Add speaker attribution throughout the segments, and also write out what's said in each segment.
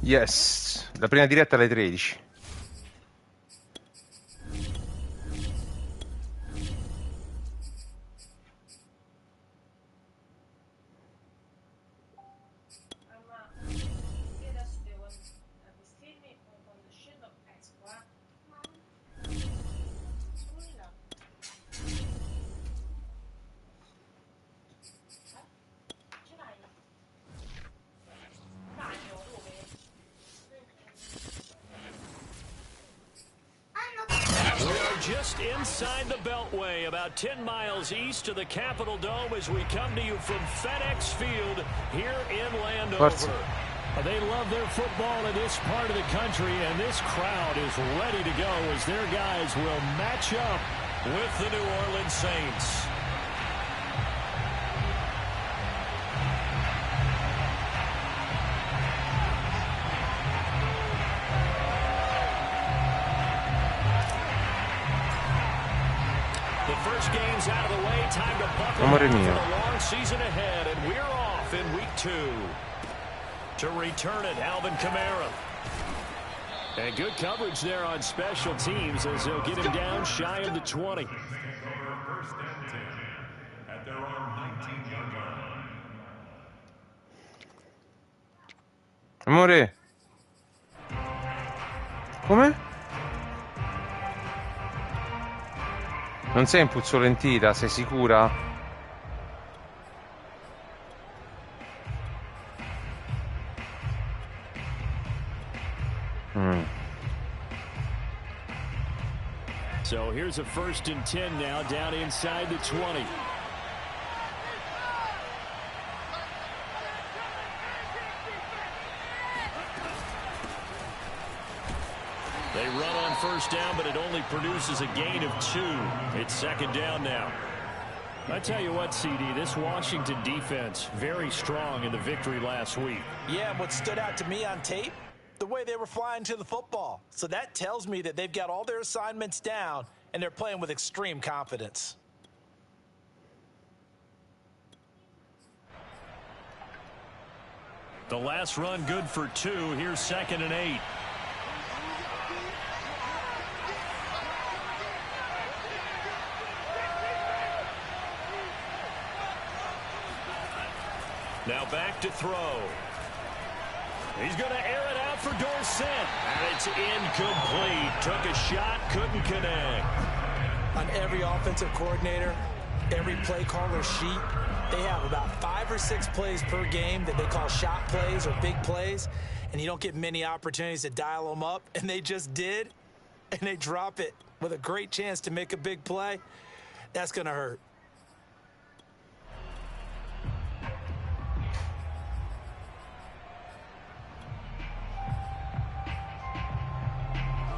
Speaker 1: Yes, la prima diretta alle 13.
Speaker 2: Just inside the Beltway, about 10 miles east of the Capitol Dome as we come to you from FedEx Field here in Landover. They love their football in this part of the country, and this crowd is ready to go as their guys will match up with the New Orleans Saints. Games out of the way, time to buckle up for the long season ahead, and we're off in week 2. To return it, Alvin Kamara. And good coverage there on special teams as they'll get him down shy of the 20.
Speaker 3: First and 10 at their own 19-yard line.
Speaker 1: Amore. Come? Non sei impuzolentita, sei sicura?
Speaker 2: So here's a 1st and 10 now, down inside the 20. They run on 1st down, but it only produces a gain of 2. It's 2nd down now. I tell you what, CD, this Washington defense, very strong in the victory last week.
Speaker 4: Yeah, what stood out to me on tape, the way they were flying to the football. So that tells me that they've got all their assignments down, and they're playing with extreme confidence.
Speaker 2: The last run good for 2. Here's 2nd and 8. Now back to throw. He's going to air it out for Dorsett. And it's incomplete. Took a shot, couldn't connect.
Speaker 4: On every offensive coordinator, every play caller sheet, they have about 5 or 6 plays per game that they call shot plays or big plays. And you don't get many opportunities to dial them up. And they just did. And they drop it with a great chance to make a big play. That's going to hurt.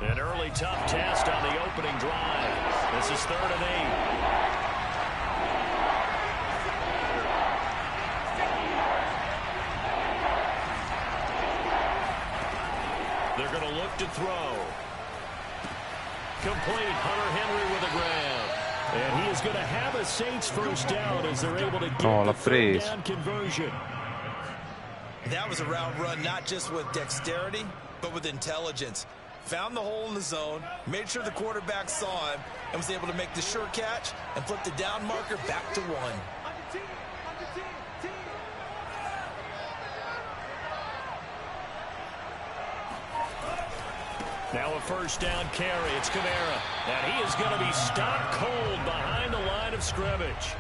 Speaker 2: An early tough test on the opening drive. This is 3rd and 8. They're going to look to throw. Complete. Hunter Henry with a grab. And he is going to have a Saints 1st down as they're able to get the 3rd down conversion.
Speaker 4: That was a route run not just with dexterity, but with intelligence. Found the hole in the zone, made sure the quarterback saw him, and was able to make the sure catch and flip the down marker back to 1.
Speaker 2: Now a 1st down carry. It's Kamara. And he is going to be stopped cold behind the line of scrimmage.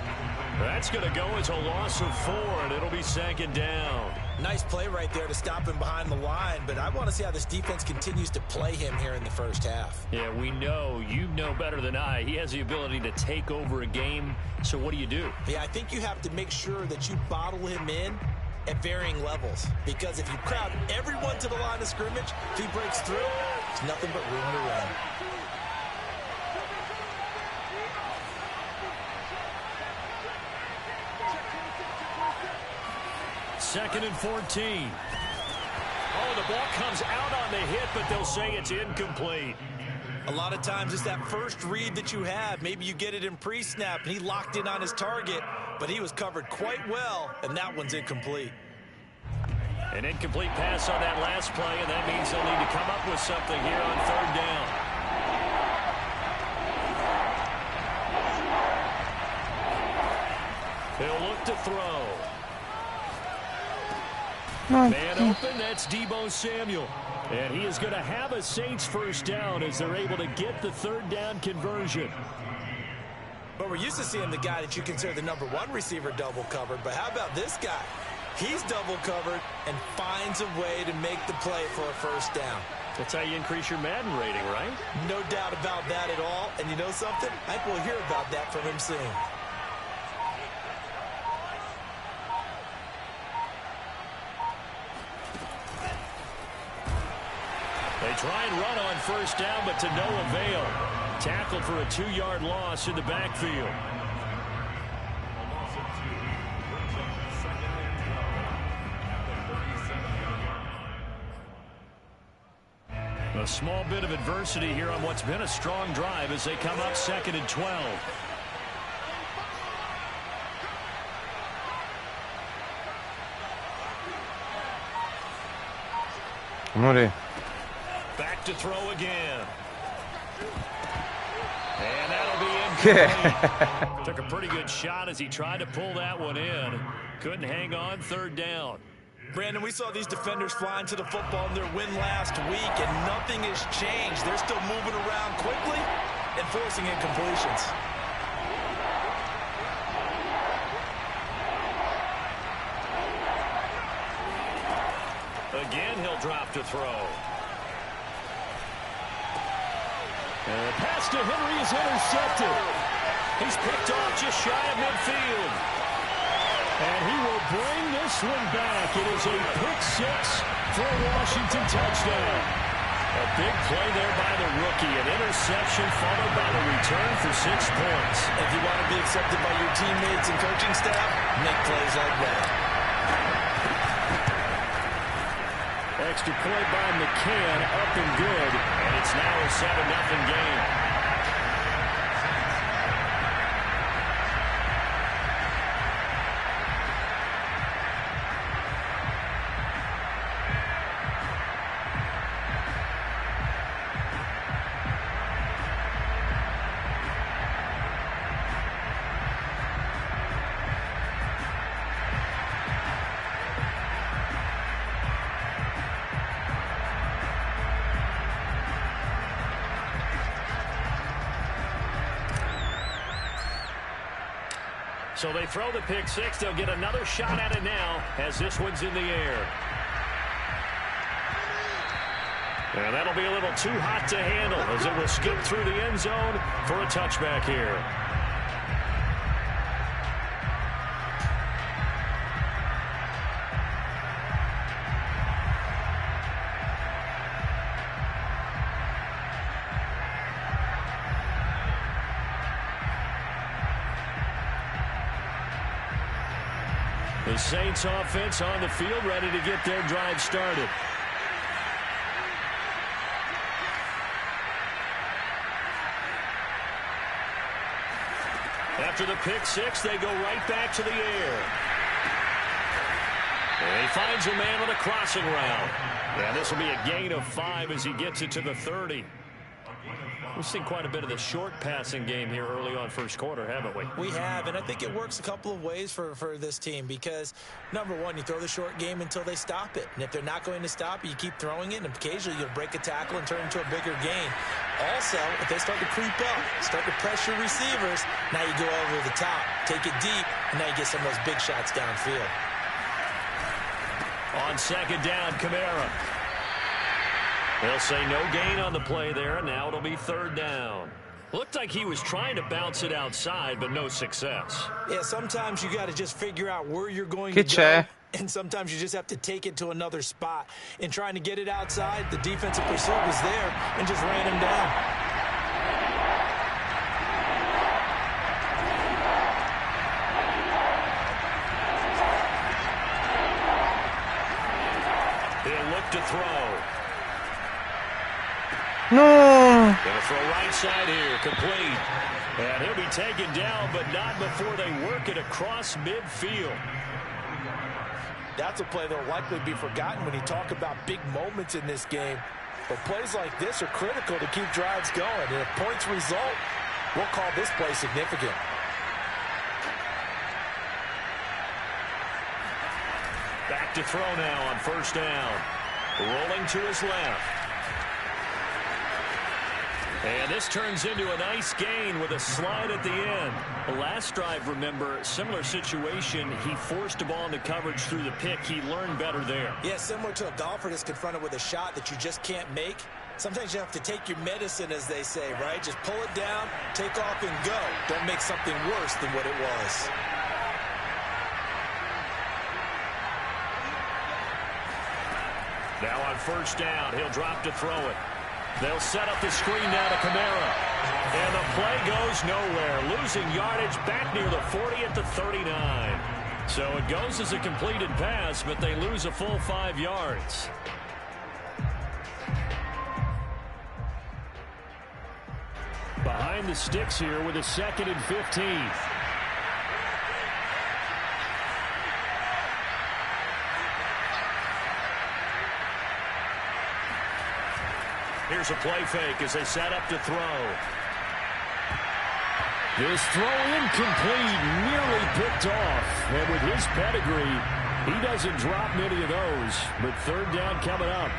Speaker 2: That's going to go as a loss of 4, and it'll be 2nd down.
Speaker 4: Nice play right there to stop him behind the line, but I want to see how this defense continues to play him here in the 1st half.
Speaker 2: Yeah, we know. You know better than I. He has the ability to take over a game, so what do you do?
Speaker 4: Yeah, I think you have to make sure that you bottle him in at varying levels, because if you crowd everyone to the line of scrimmage, if he breaks through, it's nothing but room to run.
Speaker 2: Second and 14. Oh, the ball comes out on the hit, but they'll say it's incomplete.
Speaker 4: A lot of times it's that first read that you have. Maybe you get it in pre-snap, and he locked in on his target, but he was covered quite well, and that one's incomplete.
Speaker 2: An incomplete pass on that last play, and that means they'll need to come up with something here on third down. He'll look to throw. Man open, that's Deebo Samuel. And he is going to have a Saints first down as they're able to get the third down conversion.
Speaker 4: But we're used to seeing the guy that you consider the #1 receiver double covered. But how about this guy? He's double covered and finds a way to make the play for a first down.
Speaker 2: That's how you increase your Madden rating, right?
Speaker 4: No doubt about that at all. And you know something? I think we'll hear about that from him soon.
Speaker 2: They try and run on first down, but to no avail. Tackled for a 2-yard loss in the backfield. A small bit of adversity here on what's been a strong drive as they come up 2nd and 12.
Speaker 1: Amore.
Speaker 2: Back to throw again. And that'll be incomplete. Took a pretty good shot as he tried to pull that one in. Couldn't hang on, third down.
Speaker 4: Brandon, we saw these defenders flying to the football in their win last week, and nothing has changed. They're still moving around quickly and forcing incompletions.
Speaker 2: Again, he'll drop to throw. And the pass to Henry is intercepted. He's picked off just shy of midfield. And he will bring this one back. It is a pick six for a Washington touchdown. A big play there by the rookie. An interception followed by the return for 6 points.
Speaker 4: If you want to be accepted by your teammates and coaching staff, make plays like that.
Speaker 2: Extra point by McCann, up and good. And it's now a 7-0 game. So they throw the pick six. They'll get another shot at it now as this one's in the air. And that'll be a little too hot to handle as it will skip through the end zone for a touchback here. The Saints offense on the field ready to get their drive started. After the pick six, they go right back to the air. And he finds a man on a crossing route. And this will be a gain of 5 as he gets it to the 30. We've seen quite a bit of the short passing game here early on first quarter, haven't we?
Speaker 4: We have, and I think it works a couple of ways for this team because, number one, you throw the short game until they stop it. And if they're not going to stop it, you keep throwing it, and occasionally you'll break a tackle and turn it into a bigger gain. Also, if they start to creep up, start to pressure receivers, now you go over the top, take it deep, and now you get some of those big shots downfield.
Speaker 2: On second down, Kamara. They'll say no gain on the play there, and now it'll be third down. Looked like he was trying to bounce it outside, but no success.
Speaker 4: Yeah, sometimes you got to just figure out where you're going to go, and sometimes you just have to take it to another spot. In trying to get it outside, the defensive pursuit was there and just ran him down.
Speaker 2: He'll look to throw.
Speaker 1: No.
Speaker 2: Gonna throw right side here, complete. And he'll be taken down, but not before they work it across midfield.
Speaker 4: That's a play that will likely be forgotten when you talk about big moments in this game. But plays like this are critical to keep drives going. And if points result, we'll call this play significant.
Speaker 2: Back to throw now on first down. Rolling to his left. And this turns into a nice gain with a slide at the end. The last drive, remember, similar situation. He forced a ball into coverage through the pick. He learned better there.
Speaker 4: Yeah, similar to a golfer that's confronted with a shot that you just can't make. Sometimes you have to take your medicine, as they say, right? Just pull it down, take off, and go. Don't make something worse than what it was.
Speaker 2: Now on first down, he'll drop to throw it. They'll set up the screen now to Kamara. And the play goes nowhere. Losing yardage back near the 40 at the 39. So it goes as a completed pass, but they lose a full 5 yards. Behind the sticks here with a 2nd and 15. Here's a play fake as they set up to throw. This throw incomplete, nearly picked off. And with his pedigree, he doesn't drop many of those. But third down coming up.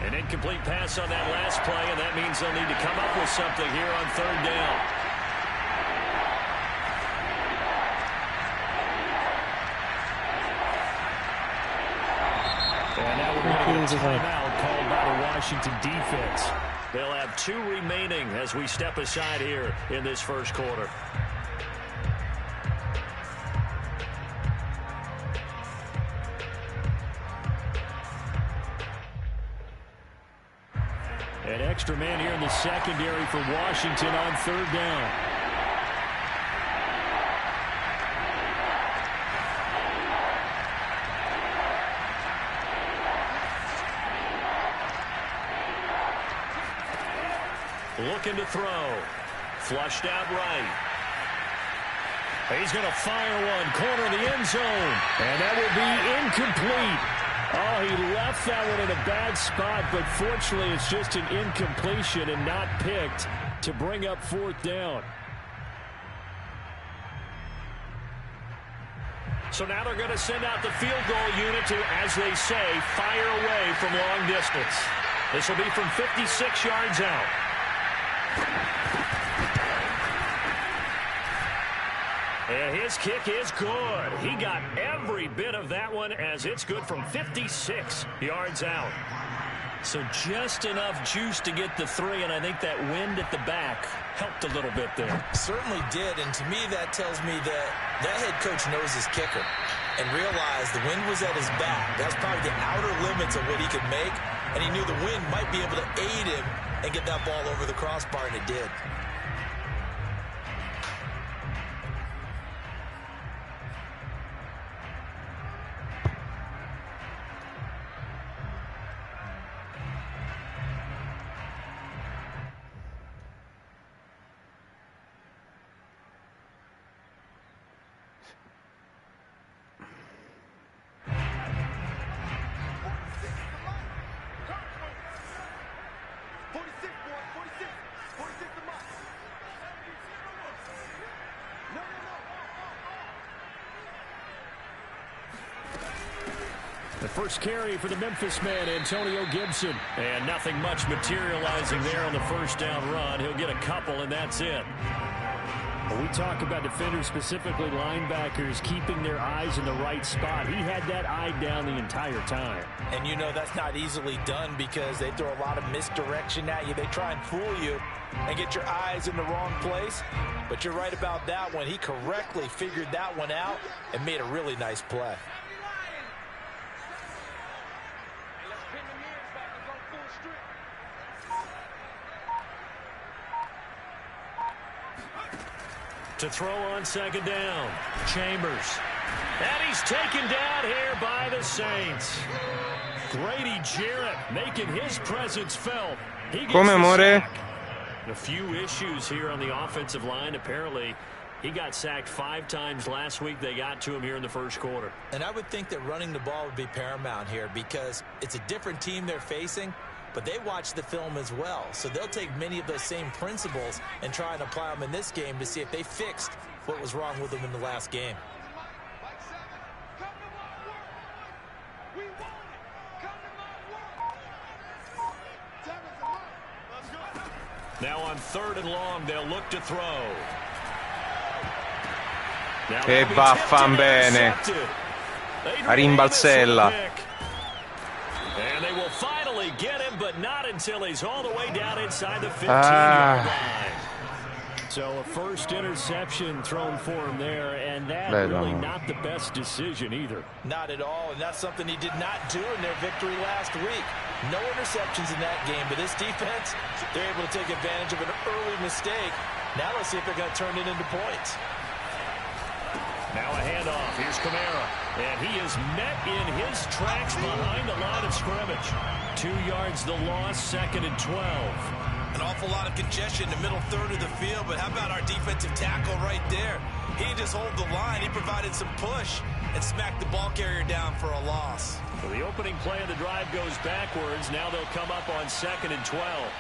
Speaker 2: An incomplete pass on that last play, and that means they'll need to come up with something here on third down. And now we're going to get a timeout called by the Washington defense. They'll have 2 remaining as we step aside here in this first quarter. An extra man here in the secondary for Washington on third down. Looking to throw. Flushed out right. He's going to fire one. Corner of the end zone. And that will be incomplete. Oh, he left that one in a bad spot, but fortunately it's just an incompletion and not picked to bring up fourth down. So now they're going to send out the field goal unit to, as they say, fire away from long distance. This will be from 56 yards out. And his kick is good. He got every bit of that one as it's good from 56 yards out. So just enough juice to get the 3, and I think that wind at the back helped a little bit there.
Speaker 4: Certainly did, and to me that tells me that that head coach knows his kicker and realized the wind was at his back. That's probably the outer limits of what he could make, and he knew the wind might be able to aid him and get that ball over the crossbar, and it did.
Speaker 2: The first carry for the Memphis man, Antonio Gibson. And nothing much materializing there on the first down run. He'll get a couple, and that's it. When we talk about defenders, specifically linebackers, keeping their eyes in the right spot, he had that eye down the entire time.
Speaker 4: And you know that's not easily done because they throw a lot of misdirection at you. They try and fool you and get your eyes in the wrong place. But you're right about that one. He correctly figured that one out and made a really nice play.
Speaker 2: To throw on second down, Chambers. And he's taken down here by the Saints. Grady Jarrett making his presence felt. He gets the sack. A few issues here on the offensive line. Apparently, He got sacked 5 times last week. They got to him here in the first quarter.
Speaker 4: And I would think that running the ball would be paramount here because it's a different team they're facing, but they watch the film as well. So they'll take many of those same principles and try and apply them in this game to see if they fixed what was wrong with them in the last game.
Speaker 2: Now on 3rd and long, they'll look to throw.
Speaker 1: E vaffan bene. A rimbalzella.
Speaker 2: And they will finally get him, but not until he's all the way down inside the 15-yard line.
Speaker 5: So a first interception thrown for him there, and that really not the best decision either.
Speaker 4: Not at all, and that's something he did not do in their victory last week. No interceptions in that game, but this defense, they're able to take advantage of an early mistake. Now let's see if they're going to turn it into points.
Speaker 2: Now a handoff. Here's Kamara. And he is met in his tracks behind the line of scrimmage. 2 yards the loss, 2nd and 12.
Speaker 4: An awful lot of congestion in the middle third of the field, but how about our defensive tackle right there? He didn't just hold the line. He provided some push and smacked the ball carrier down for a loss.
Speaker 2: So the opening play of the drive goes backwards. Now they'll come up on 2nd and 12.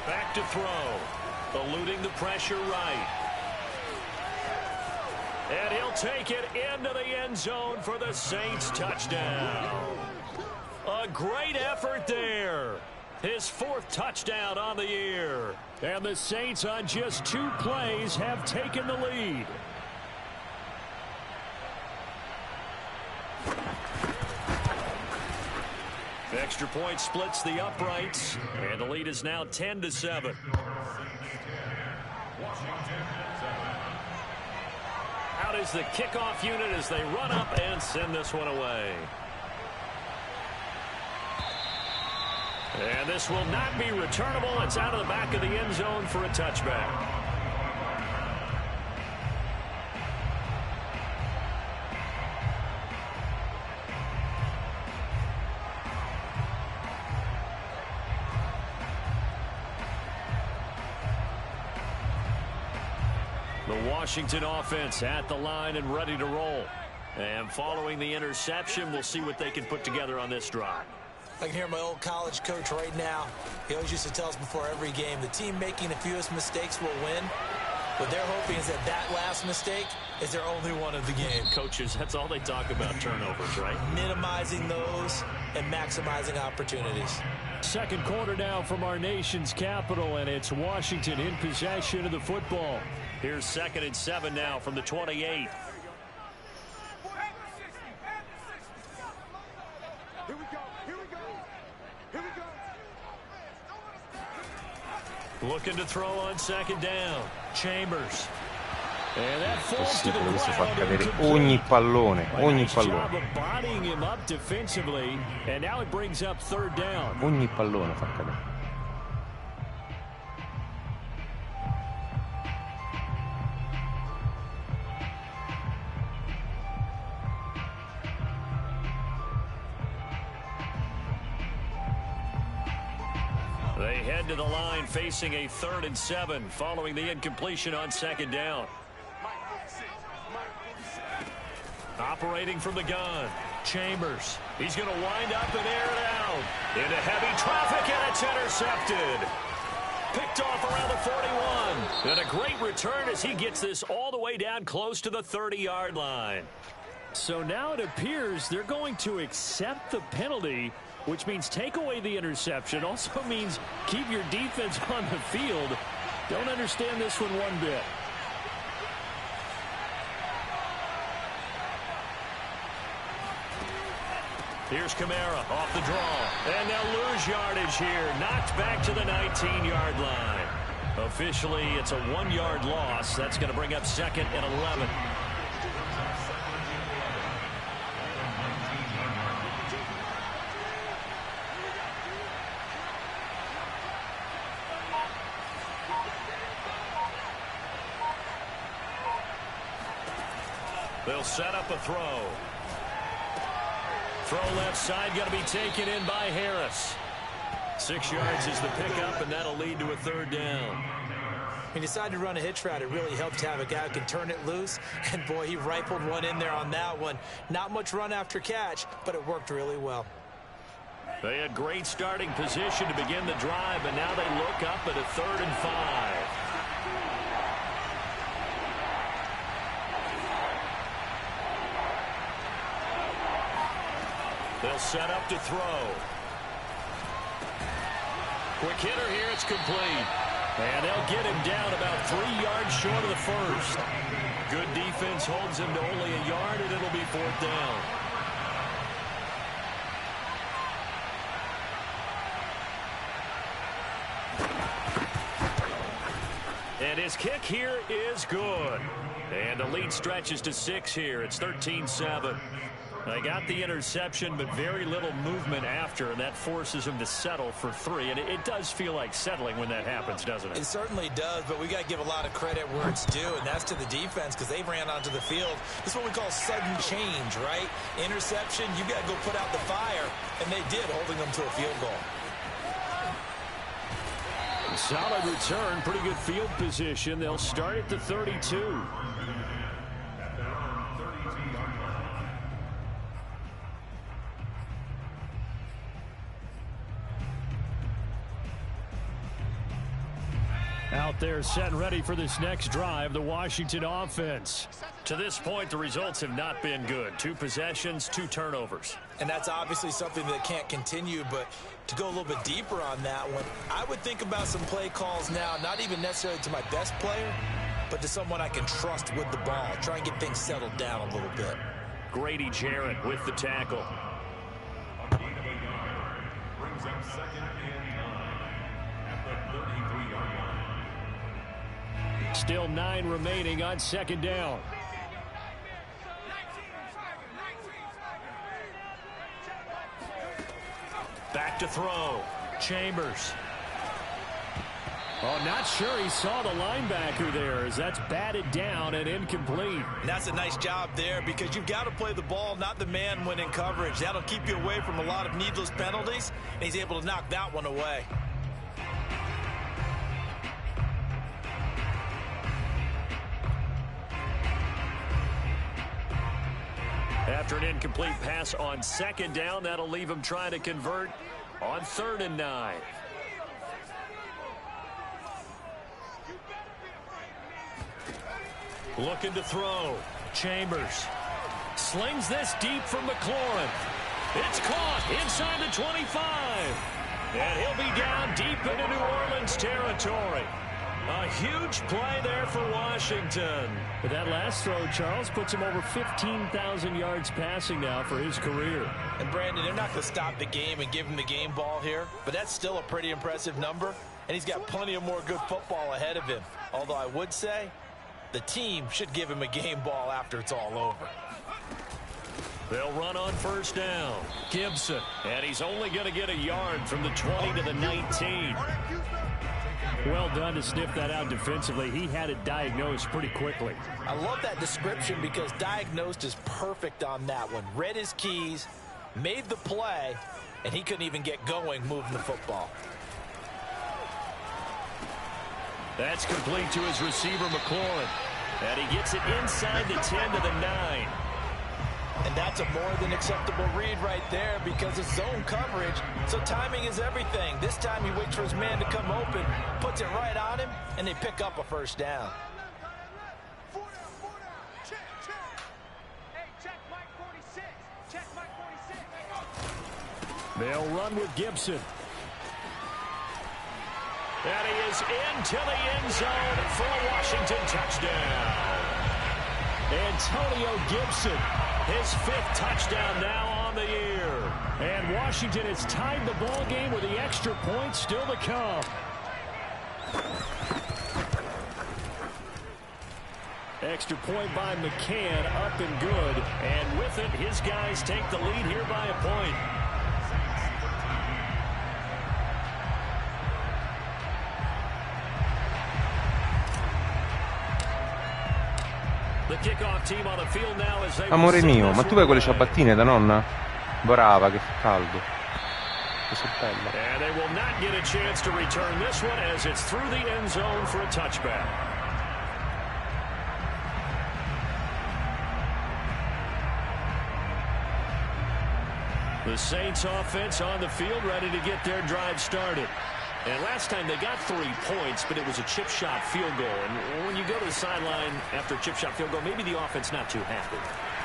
Speaker 2: Back to throw. Eluding the pressure right. And he'll take it into the end zone for the Saints touchdown. A great effort there. His 4th touchdown on the year.
Speaker 5: And the Saints on just 2 plays have taken the lead.
Speaker 2: Extra point splits the uprights, and the lead is now 10-7. Out is the kickoff unit as they run up and send this one away. And this will not be returnable. It's out of the back of the end zone for a touchback. The Washington offense at the line and ready to roll. And following the interception, we'll see what they can put together on this drive.
Speaker 4: I can hear my old college coach right now. He always used to tell us before every game, the team making the fewest mistakes will win. What they're hoping is that that last mistake is their only one of the game.
Speaker 2: Coaches, that's all they talk about, turnovers, right?
Speaker 4: Minimizing those and maximizing opportunities.
Speaker 5: Second quarter now from our nation's capital, and it's Washington in possession of the football.
Speaker 2: Here's 2nd and 7 now from the 28. Looking to throw on 2nd down. Chambers. And that falls to the
Speaker 1: Possibile che si fa
Speaker 2: ground.
Speaker 1: cadere ogni pallone, ogni
Speaker 5: Nice job
Speaker 1: pallone,
Speaker 5: of bodying him up defensively, and now it brings up 3rd down.
Speaker 1: ogni pallone fa cadere.
Speaker 2: They head to the line facing a 3rd and 7 following the incompletion on 2nd down. Operating from the gun. Chambers. He's going to wind up and air it out. Into heavy traffic, and it's intercepted. Picked off around the 41. And a great return as he gets this all the way down close to the 30-yard line.
Speaker 5: So now it appears they're going to accept the penalty, which means take away the interception. Also means keep your defense on the field. Don't understand this one one bit.
Speaker 2: Here's Kamara off the draw. And they'll lose yardage here. Knocked back to the 19-yard line. Officially, it's a 1-yard loss. That's going to bring up 2nd and 11. They'll set up a throw. Throw left side, got to be taken in by Harris. 6 yards is the pickup, and that'll lead to a 3rd down.
Speaker 4: He decided to run a hitch route. It really helped to have a guy who can turn it loose. And, boy, he rifled one in there on that one. Not much run after catch, but it worked really well.
Speaker 2: They had great starting position to begin the drive, and now they look up at a 3rd and 5. They'll set up to throw. Quick hitter here, it's complete. And they'll get him down about 3 yards short of the first. Good defense holds him to only a yard, and it'll be 4th down. And his kick here is good. And the lead stretches to 6 here. It's 13-7. They got the interception, but very little movement after, and that forces him to settle for 3. And it does feel like settling when that happens, doesn't it?
Speaker 4: It certainly does, but we got to give a lot of credit where it's due, and that's to the defense because they ran onto the field. This is what we call sudden change, right? Interception, you got to go put out the fire, and they did, holding them to a field goal.
Speaker 5: Solid return, pretty good field position. They'll start at the 32. Out there set and ready for this next drive, the Washington offense. To this point, the results have not been good. 2 possessions, 2 turnovers.
Speaker 4: And that's obviously something that can't continue, but to go a little bit deeper on that one, I would think about some play calls now, not even necessarily to my best player, but to someone I can trust with the ball. Try and get things settled down a little bit.
Speaker 2: Grady Jarrett with the tackle.
Speaker 3: A gain of a yard brings up 2nd and 9 at the 33-yard line.
Speaker 5: Still 9 remaining on 2nd down.
Speaker 2: Back to throw. Chambers.
Speaker 5: Oh, not sure he saw the linebacker there as that's batted down and incomplete.
Speaker 4: And that's a nice job there because you've got to play the ball, not the man when in coverage. That'll keep you away from a lot of needless penalties, and he's able to knock that one away.
Speaker 2: After an incomplete pass on 2nd down, that'll leave him trying to convert on 3rd and 9. Looking to throw. Chambers slings this deep from McLaurin. It's caught inside the 25. And he'll be down deep into New Orleans territory. A huge play there for Washington.
Speaker 5: But that last throw, Charles, puts him over 15,000 yards passing now for his career.
Speaker 4: And, Brandon, they're not going to stop the game and give him the game ball here, but that's still a pretty impressive number, and he's got plenty of more good football ahead of him. Although I would say the team should give him a game ball after it's all over.
Speaker 2: They'll run on 1st down. Gibson, and he's only going to get a yard from the 20 to the 19.
Speaker 5: Well done to sniff that out defensively. He had it diagnosed pretty quickly.
Speaker 4: I love that description because diagnosed is perfect on that one. Read his keys, made the play, and he couldn't even get going moving the football.
Speaker 2: That's complete to his receiver, McLaurin. And he gets it inside the 10 to the 9.
Speaker 4: And that's a more than acceptable read right there because it's zone coverage, so timing is everything. This time he waits for his man to come open, puts it right on him, and they pick up a 1st down.
Speaker 5: They'll run with Gibson.
Speaker 2: And he is into the end zone for a Washington touchdown.
Speaker 5: Antonio Gibson.
Speaker 2: His 5th touchdown now on the year.
Speaker 5: And Washington has tied the ball game with the extra point still to come. Extra point by McCann, up and good.
Speaker 2: And with it, his guys take the lead here by a point. The kickoff team on the field now as they
Speaker 1: Amore mio, ma tu hai quelle ciabattine da nonna? Brava, che caldo. Così bella.
Speaker 2: And they will not get a chance to return this one as it's through the end zone for a touchback. The Saints offense on the field, ready to get their drive started. And last time they got 3 points, but it was a chip shot field goal. And when you go to the sideline after a chip shot field goal, maybe the offense not too happy.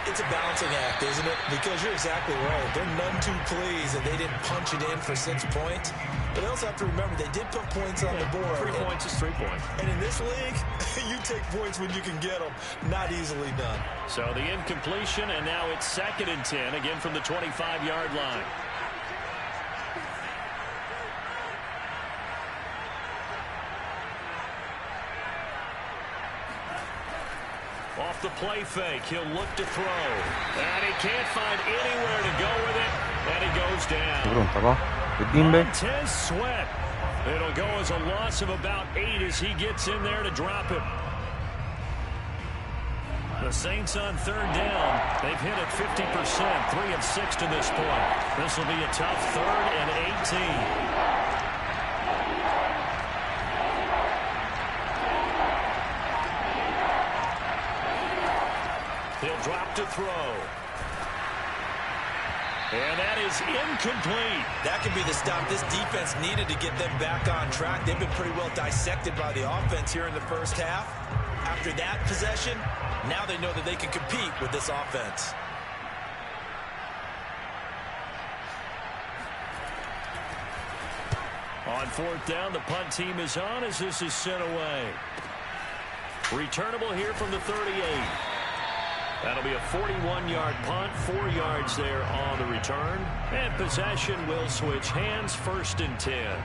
Speaker 4: It's a balancing act, isn't it? Because you're exactly right. They're none too pleased that they didn't punch it in for 6 points. But they also have to remember they did put points on the board.
Speaker 2: 3 points is 3 points.
Speaker 4: And in this league, you take points when you can get them. Not easily done.
Speaker 2: So the incompletion, and now it's 2nd and 10, again from the 25-yard line. Off the play fake, he'll look to throw. And he can't find anywhere to go with it. And he goes down.
Speaker 1: Pronta qua? Le bimbe?
Speaker 2: Montez Sweat. It'll go as a loss of about 8 as he gets in there to drop him. The Saints on 3rd down. They've hit it 50%, 3 of 6 to this point. This will be a tough 3rd and 18. He'll drop to throw. And that is incomplete.
Speaker 4: That could be the stop this defense needed to get them back on track. They've been pretty well dissected by the offense here in the first half. After that possession, now they know that they can compete with this offense.
Speaker 2: On 4th down, the punt team is on as this is sent away. Returnable here from the 38. That'll be a 41-yard punt, 4 yards there on the return. And possession will switch hands, 1st and 10.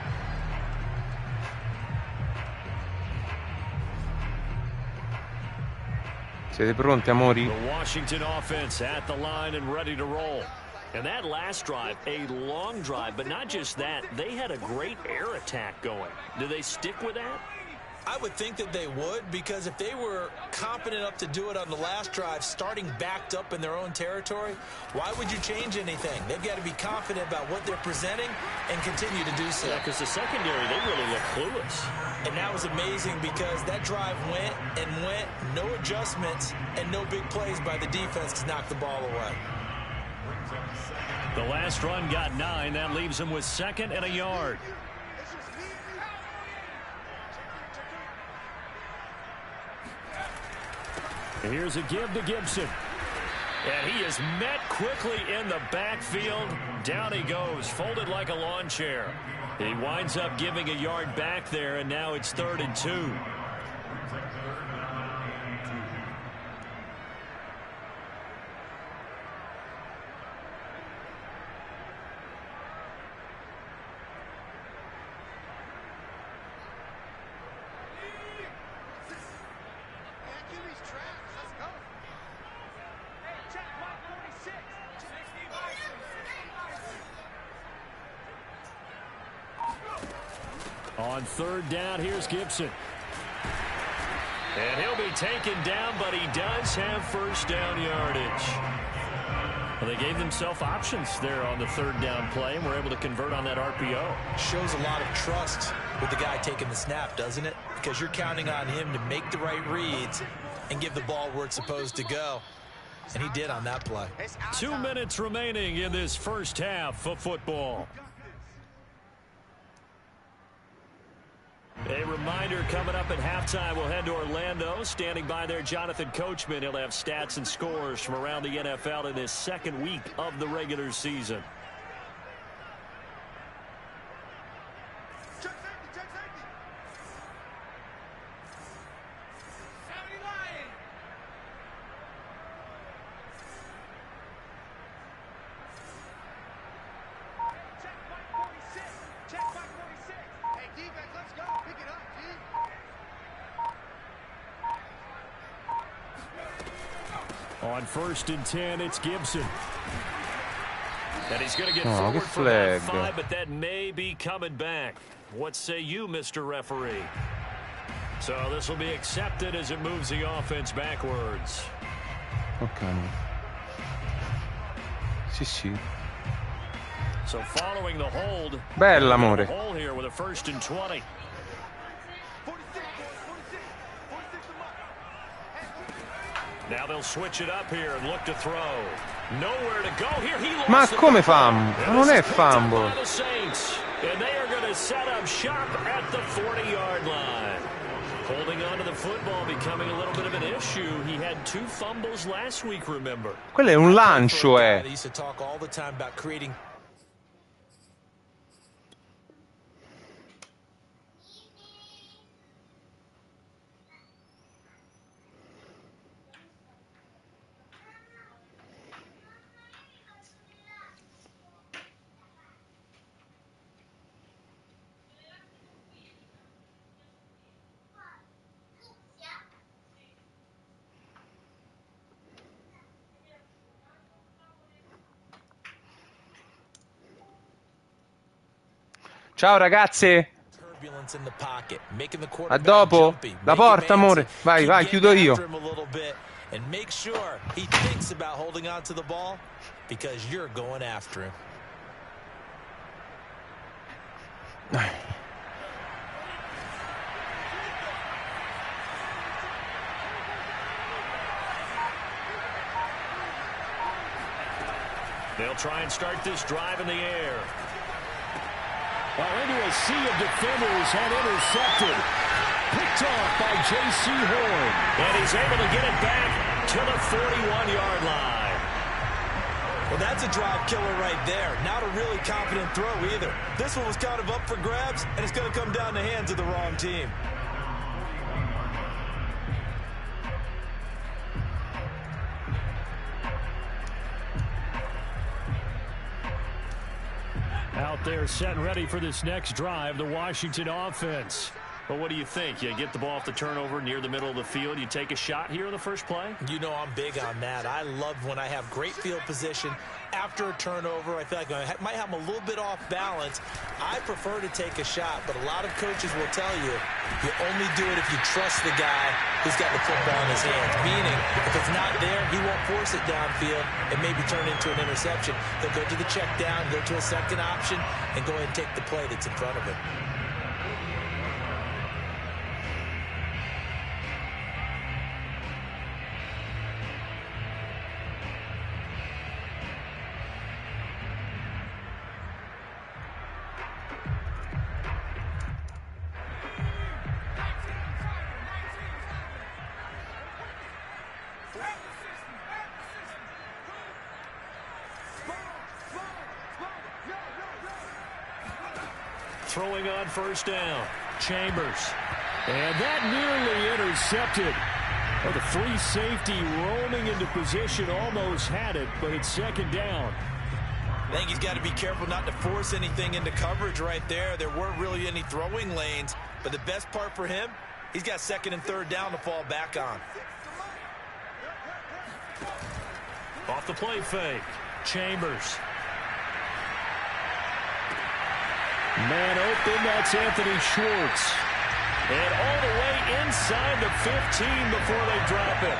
Speaker 1: Siete pronti, amori?
Speaker 2: The Washington offense at the line and ready to roll. And that last drive, a long drive, but not just that, they had a great air attack going. Do they stick with that?
Speaker 4: I would think that they would, because if they were confident enough to do it on the last drive, starting backed up in their own territory, why would you change anything? They've got to be confident about what they're presenting and continue to do so.
Speaker 2: Yeah, because the secondary, they really look clueless.
Speaker 4: And that was amazing because that drive went and went, no adjustments, and no big plays by the defense to knock the ball away.
Speaker 2: The last run got 9. That leaves them with 2nd and a yard. Here's a give to Gibson. And he is met quickly in the backfield. Down he goes, folded like a lawn chair. He winds up giving a yard back there, and now it's 3rd and 2. On 3rd down, here's Gibson. And he'll be taken down, but he does have 1st down yardage. Well, they gave themselves options there on the 3rd down play, and were able to convert on that RPO.
Speaker 4: Shows a lot of trust with the guy taking the snap, doesn't it? Because you're counting on him to make the right reads and give the ball where it's supposed to go. And he did on that play.
Speaker 2: 2 minutes remaining in this first half of football. A reminder, coming up at halftime, we'll head to Orlando. Standing by there, Jonathan Coachman. He'll have stats and scores from around the NFL in this 2nd week of the regular season. On 1st and 10, it's Gibson. And he's going to get forward for that 5, but that may be coming back. What say you, Mr. Referee? So this will be accepted as it moves the offense backwards.
Speaker 1: Ok. Sì, sì.
Speaker 2: So following the hold.
Speaker 1: Bella, amore.
Speaker 2: Hole here with a 1st and 20. Now they'll switch it up here and look to throw. Nowhere to go here. He lost.
Speaker 1: Ma come fumble? Ma non è fumble.
Speaker 2: And they are going to set up shop at the 40-yard line. Holding on to the football becoming a little bit of an issue. He had 2 fumbles last week, remember.
Speaker 1: Quello è un lancio,
Speaker 4: They used to talk all the time about creating.
Speaker 1: Ciao ragazzi. A dopo. La porta, amore. Vai, vai, chiudo io.
Speaker 4: And make sure he thinks about holding on to the ball because you're going after him.
Speaker 2: They'll try and start this drive in the air.
Speaker 5: Well, into a sea of defenders and intercepted. Picked off by J.C. Horn.
Speaker 2: And he's able to get it back to the 41-yard line.
Speaker 4: Well, that's a drive killer right there. Not a really confident throw either. This one was kind of up for grabs, and it's going to come down the hands of the wrong team.
Speaker 5: Out there set and ready for this next drive, the Washington offense.
Speaker 2: Well, what do you think? You get the ball off the turnover near the middle of the field. You take a shot here in the first play?
Speaker 4: You know I'm big on that. I love when I have great field position after a turnover. I feel like I might have them a little bit off balance. I prefer to take a shot, but a lot of coaches will tell you you only do it if you trust the guy who's got the football in his hands. Meaning, if it's not there, he won't force it downfield and maybe turn into an interception. He'll go to the check down, go to a second option, and go ahead and take the play that's in front of him.
Speaker 2: Throwing on first down. Chambers.
Speaker 5: And that nearly intercepted. Well, the free safety roaming into position almost had it, but it's second down.
Speaker 4: I think he's got to be careful not to force anything into coverage right there. There weren't really any throwing lanes, but the best part for him, he's got second and third down to fall back on.
Speaker 2: Off the play fake. Chambers.
Speaker 5: Man open, that's Anthony Schwartz.
Speaker 2: And all the way inside the 15 before they drop it.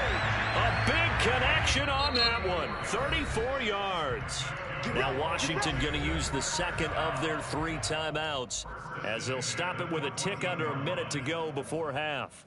Speaker 2: A big connection on that one. 34 yards. Now Washington going to use the second of their 3 timeouts as they'll stop it with a tick under a minute to go before half.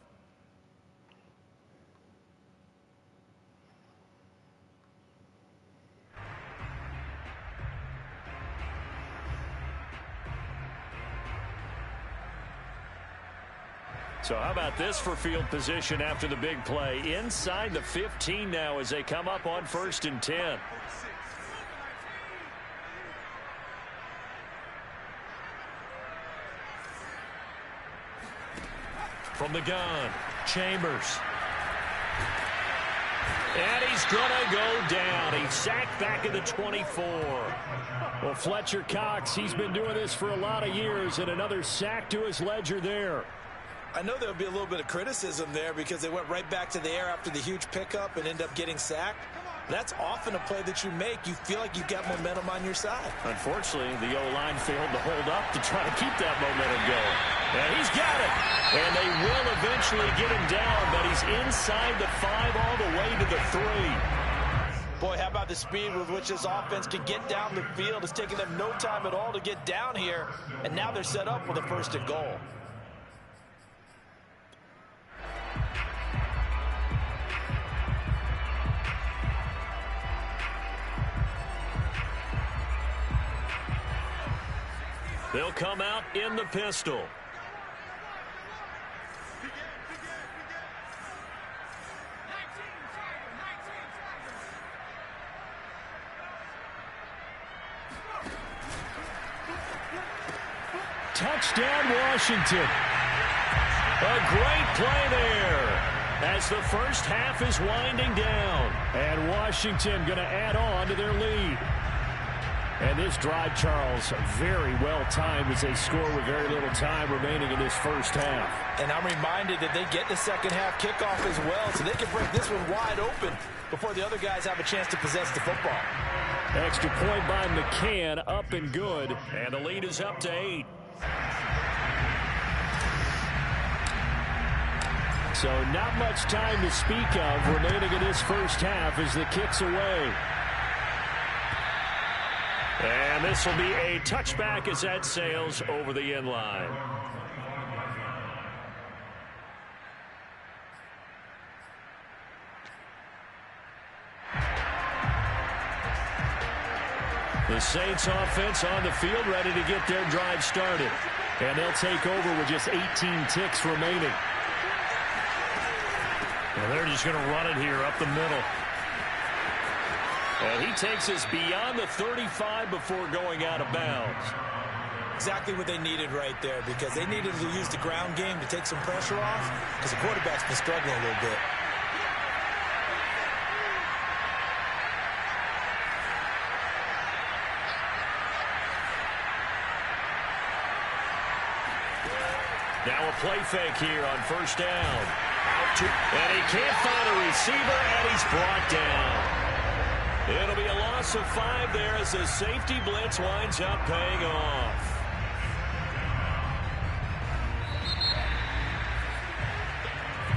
Speaker 2: So how about this for field position after the big play? Inside the 15 now as they come up on 1st and 10. From the gun, Chambers. And he's going to go down. He's sacked back at the 24.
Speaker 5: Well, Fletcher Cox, he's been doing this for a lot of years, and another sack to his ledger there.
Speaker 4: I know there'll be a little bit of criticism there because they went right back to the air after the huge pickup and end up getting sacked. That's often a play that you make. You feel like you've got momentum on your side.
Speaker 2: Unfortunately, the O-line failed to hold up to try to keep that momentum going. And he's got it. And they will eventually get him down, but he's inside the 5 all the way to the 3.
Speaker 4: Boy, how about the speed with which this offense can get down the field? It's taking them no time at all to get down here, and now they're set up with a 1st and goal.
Speaker 2: They'll come out in the pistol. Touchdown, Washington. A great play there as the first half is winding down.
Speaker 5: And Washington going to add on to their lead. And this drive, Charles, very well timed as they score with very little time remaining in this first half.
Speaker 4: And I'm reminded that they get the second half kickoff as well, so they can break this one wide open before the other guys have a chance to possess the football.
Speaker 5: Extra point by McCann, up and good.
Speaker 2: And the lead is up to 8.
Speaker 5: So not much time to speak of remaining in this first half as the kick's away.
Speaker 2: And this will be a touchback as that sails over the end line. The Saints offense on the field ready to get their drive started.
Speaker 5: And they'll take over with just 18 ticks remaining.
Speaker 2: And they're just going to run it here up the middle. And he takes us beyond the 35 before going out of bounds.
Speaker 4: Exactly what they needed right there, because they needed to use the ground game to take some pressure off, because the quarterback's been struggling a little bit.
Speaker 2: Now a play fake here on 1st down. And he can't find a receiver, and he's brought down. It'll be a loss of 5 there as the safety blitz winds up paying off.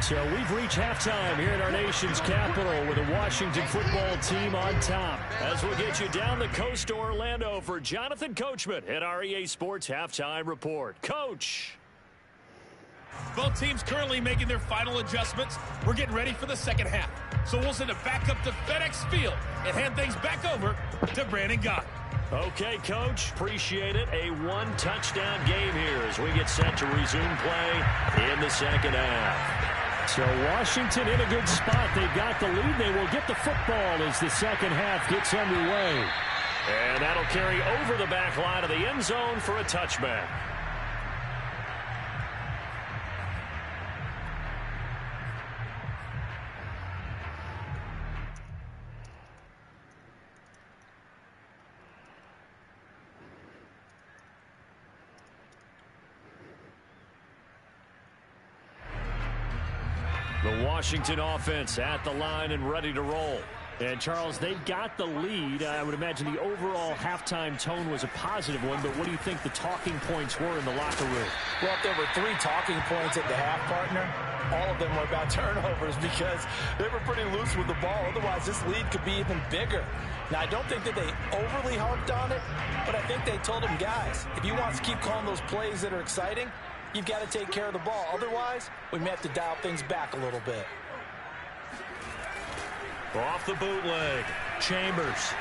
Speaker 5: So we've reached halftime here in our nation's capital with the Washington football team on top.
Speaker 2: As we'll get you down the coast to Orlando for Jonathan Coachman at our EA Sports Halftime Report. Coach.
Speaker 6: Both teams currently making their final adjustments. We're getting ready for the second half. So we'll send it back up to FedEx Field and hand things back over to Brandon Gott.
Speaker 2: Okay, Coach. Appreciate it. A 1-touchdown game here as we get set to resume play in the second half.
Speaker 5: So Washington in a good spot. They've got the lead. They will get the football as the second half gets underway.
Speaker 2: And that'll carry over the back line of the end zone for a touchback. The Washington offense at the line and ready to roll.
Speaker 5: And, Charles, they've got the lead. I would imagine the overall halftime tone was a positive one, but what do you think the talking points were in the locker room?
Speaker 4: Well, if there were 3 talking points at the half, partner, all of them were about turnovers because they were pretty loose with the ball. Otherwise, this lead could be even bigger. Now, I don't think that they overly harped on it, but I think they told them, guys, if you want to keep calling those plays that are exciting, you've got to take care of the ball. Otherwise, we may have to dial things back a little bit.
Speaker 2: Off the bootleg, Chambers.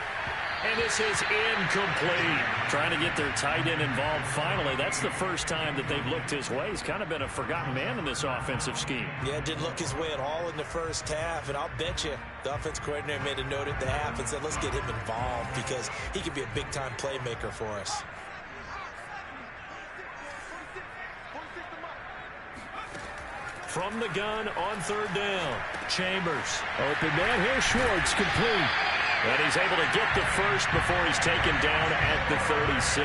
Speaker 2: And this is incomplete. Trying to get their tight end involved finally. That's the first time that they've looked his way. He's kind of been a forgotten man in this offensive scheme.
Speaker 4: Yeah, didn't look his way at all in the first half. And I'll bet you the offense coordinator made a note at the half and said, let's get him involved because he could be a big-time playmaker for us.
Speaker 2: From the gun on 3rd down, Chambers.
Speaker 5: Open man here, Schwartz, complete.
Speaker 2: And he's able to get the first before he's taken down at the 36.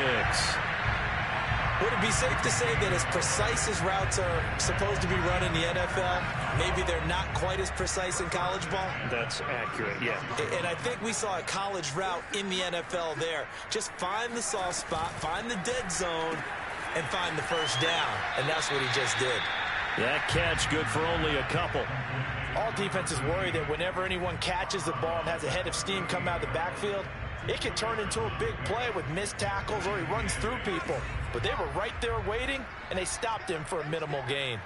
Speaker 4: Would it be safe to say that as precise as routes are supposed to be run in the NFL, maybe they're not quite as precise in college ball?
Speaker 2: That's accurate, yeah.
Speaker 4: And I think we saw a college route in the NFL there. Just find the soft spot, find the dead zone, and find the first down. And that's what he just did.
Speaker 5: That catch good for only a couple.
Speaker 4: All defenses worry that whenever anyone catches the ball and has a head of steam come out of the backfield, it can turn into a big play with missed tackles or he runs through people. But they were right there waiting, and they stopped him for a minimal gain.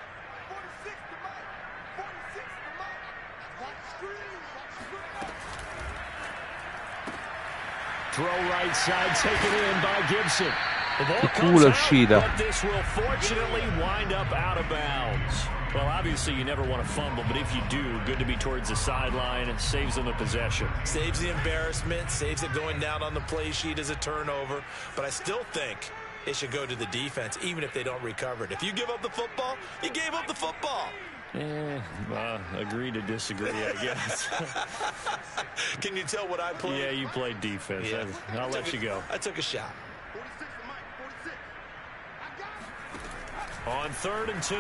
Speaker 5: Throw right side, taken in by Gibson. The ball
Speaker 1: cool
Speaker 5: comes out, but this will fortunately wind up out of bounds. Well, obviously you never want to fumble, but if you do, good to be towards the sideline. It saves them the possession.
Speaker 4: Saves the embarrassment, saves it going down on the play sheet as a turnover. But I still think it should go to the defense, even if they don't recover it. If you give up the football, you gave up the football.
Speaker 5: Agree to disagree, I guess.
Speaker 4: Can you tell what I played?
Speaker 5: Yeah, you played defense. Yeah. I'll let you go.
Speaker 4: I took a shot.
Speaker 5: On 3rd and 2,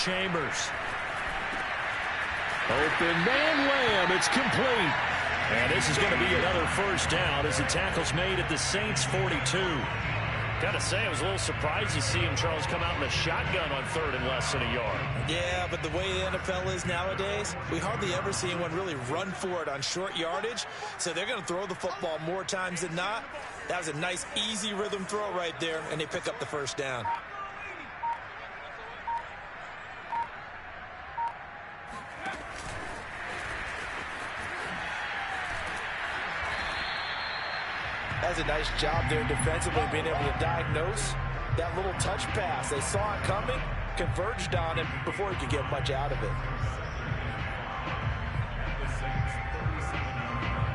Speaker 5: Chambers. Open man wham, it's complete. And this is going to be another first down as the tackle's made at the Saints 42. Got to say, I was a little surprised to see him, Charles, come out in the shotgun on 3rd and less than a yard.
Speaker 4: Yeah, but the way the NFL is nowadays, we hardly ever see anyone really run for it on short yardage. So they're going to throw the football more times than not. That was a nice, easy rhythm throw right there, and they pick up the first down. That's a nice job there defensively, being able to diagnose that little touch pass. They saw it coming, converged on it before he could get much out of it.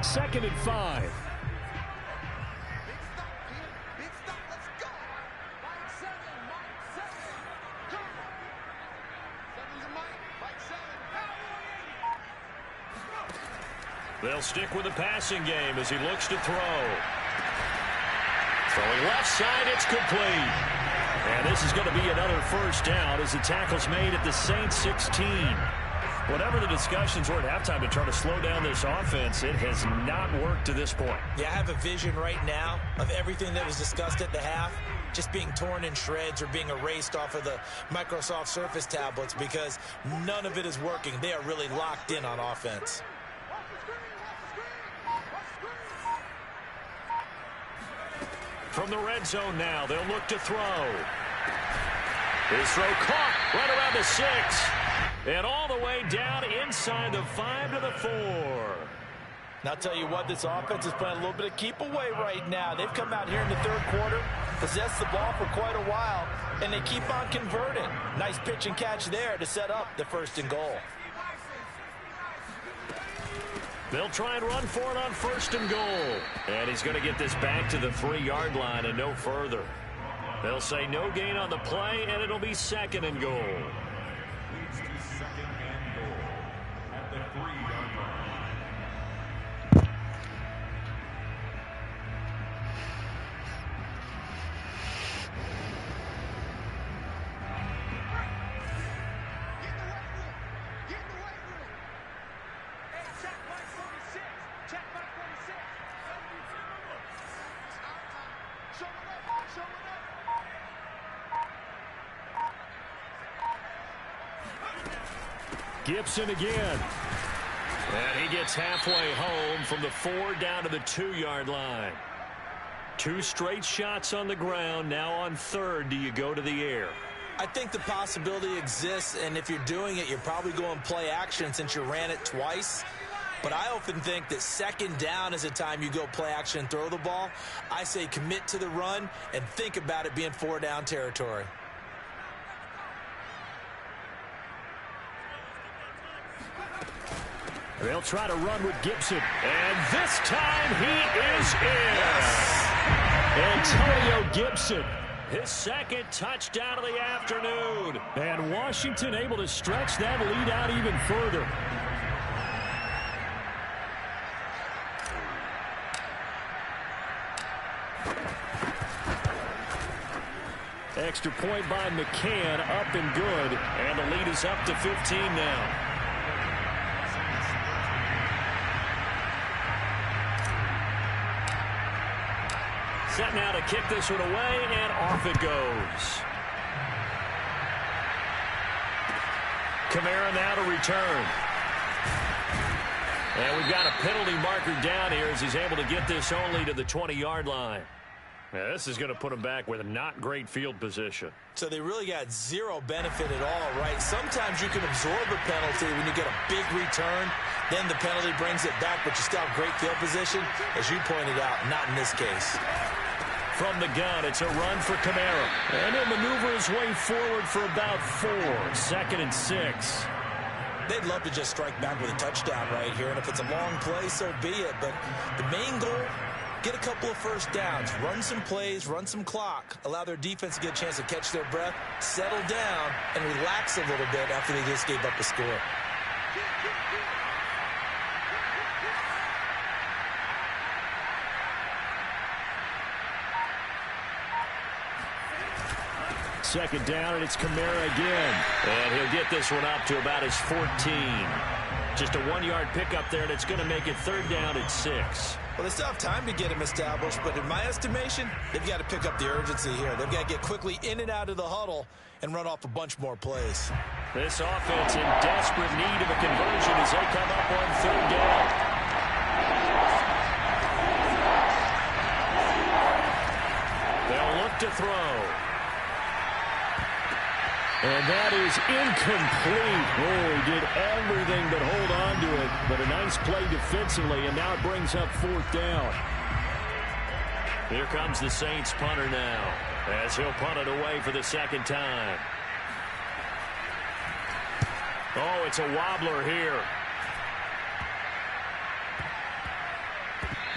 Speaker 5: 2nd and 5. They'll stick with the passing game as he looks to throw. Throwing left side, it's complete. And this is going to be another first down as the tackle's made at the Saints 16. Whatever the discussions were at halftime to try to slow down this offense, it has not worked to this point.
Speaker 4: Yeah, I have a vision right now of everything that was discussed at the half just being torn in shreds or being erased off of the Microsoft Surface tablets because none of it is working. They are really locked in on offense.
Speaker 5: From the red zone now, they'll look to throw. His throw caught right around the 6. And all the way down inside the 5 to the 4.
Speaker 4: Now, I'll tell you what, this offense is playing a little bit of keep away right now. They've come out here in the 3rd quarter, possessed the ball for quite a while, and they keep on converting. Nice pitch and catch there to set up the 1st and goal.
Speaker 5: They'll try and run for it on 1st and goal. And he's going to get this back to the 3-yard line and no further. They'll say no gain on the play, and it'll be 2nd and goal.
Speaker 3: Leads to 2nd and goal at the 3-yard line.
Speaker 5: Gibson again. And he gets halfway home from the 4 down to the 2-yard line. 2 straight shots on the ground. Now on 3rd, do you go to the air?
Speaker 4: I think the possibility exists, and if you're doing it, you're probably going play action since you ran it twice. But I often think that 2nd down is the time you go play action and throw the ball. I say commit to the run and think about it being 4-down territory.
Speaker 5: They'll try to run with Gibson. And this time he is in. Yes. Antonio Gibson, his 2nd touchdown of the afternoon. And Washington able to stretch that lead out even further. Extra point by McCann, up and good. And the lead is up to 15 now. Set now to kick this one away, and off it goes.
Speaker 2: Kamara now to return. And we've got a penalty marker down here as he's able to get this only to the 20-yard line. Yeah, this is going to put him back with a not great field position.
Speaker 4: So they really got zero benefit at all, right? Sometimes you can absorb a penalty when you get a big return. Then the penalty brings it back, but you still have great field position. As you pointed out, not in this case.
Speaker 2: From the gun, it's a run for Kamara. And he'll maneuver his way forward for about 4. 2nd and 6.
Speaker 4: They'd love to just strike back with a touchdown right here. And if it's a long play, so be it. But the main goal, get a couple of first downs, run some plays, run some clock, allow their defense to get a chance to catch their breath, settle down, and relax a little bit after they just gave up a score.
Speaker 2: Second down, and it's Kamara again. And he'll get this one up to about his 14. Just a 1-yard pickup there, and it's going to make it 3rd down at 6.
Speaker 4: Well, they still have time to get him established, but in my estimation, they've got to pick up the urgency here. They've got to get quickly in and out of the huddle and run off a bunch more plays.
Speaker 2: This offense in desperate need of a conversion as they come up on 3rd down. They'll look to throw. And that is incomplete. Oh, he did everything but hold on to it. But a nice play defensively, and now it brings up 4th down. Here comes the Saints punter now, as he'll punt it away for the 2nd time. Oh, it's a wobbler here.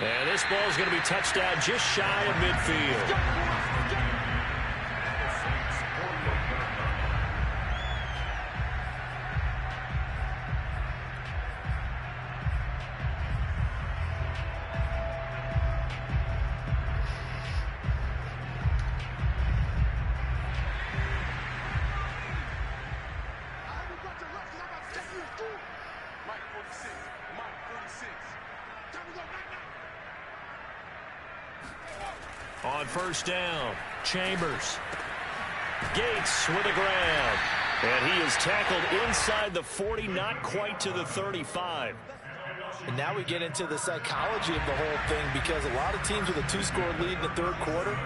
Speaker 2: And this ball is going to be touched down just shy of midfield. On 1st down, Chambers. Gates with a grab. And he is tackled inside the 40, not quite to the 35.
Speaker 4: And now we get into the psychology of the whole thing, because a lot of teams with a 2-score lead in the 3rd quarter,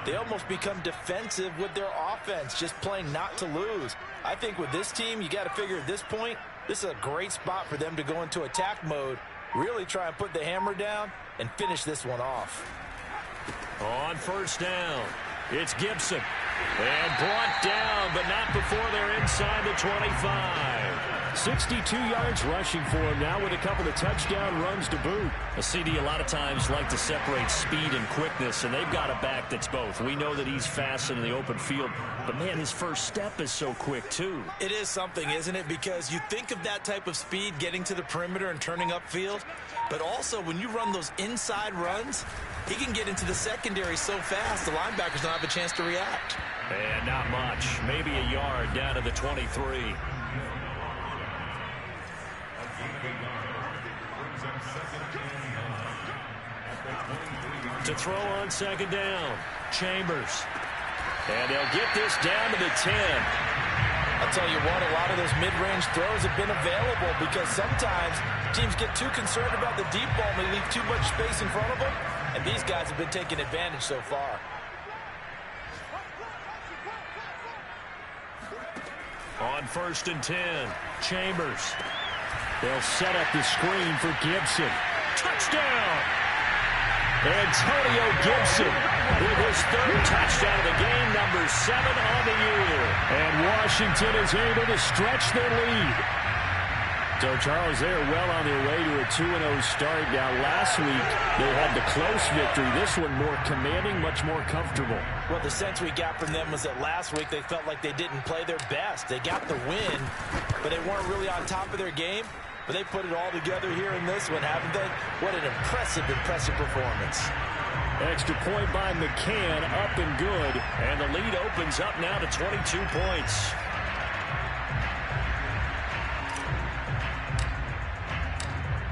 Speaker 4: they almost become defensive with their offense, just playing not to lose. I think with this team, you got to figure at this point, this is a great spot for them to go into attack mode, really try and put the hammer down and finish this one off.
Speaker 2: On 1st down, it's Gibson. And brought down, but not before they're inside the 25. 62 yards rushing for him now with a couple of touchdown runs to boot. A CD a lot of times like to separate speed and quickness, and they've got a back that's both. We know that he's fast in the open field, but, man, his first step is so quick, too.
Speaker 4: It is something, isn't it? Because you think of that type of speed getting to the perimeter and turning upfield, but also when you run those inside runs, he can get into the secondary so fast the linebackers don't have a chance to react.
Speaker 2: And not much. Maybe a yard down to the 23. To throw on 2nd down, Chambers. And they'll get this down to the 10.
Speaker 4: I'll tell you what, a lot of those mid-range throws have been available because sometimes teams get too concerned about the deep ball and they leave too much space in front of them, and these guys have been taking advantage so far.
Speaker 2: On 1st and 10, Chambers. They'll set up the screen for Gibson. Touchdown! Antonio Gibson with his 3rd touchdown of the game, number 7 on the year. And Washington is able to stretch their lead. So, Charles, they're well on their way to a 2-0 start. Now, last week, they had the close victory. This one more commanding, much more comfortable.
Speaker 4: Well, the sense we got from them was that last week they felt like they didn't play their best. They got the win, but they weren't really on top of their game. But they put it all together here in this one, haven't they? What an impressive, impressive performance.
Speaker 2: Extra point by McCann, up and good. And the lead opens up now to 22 points.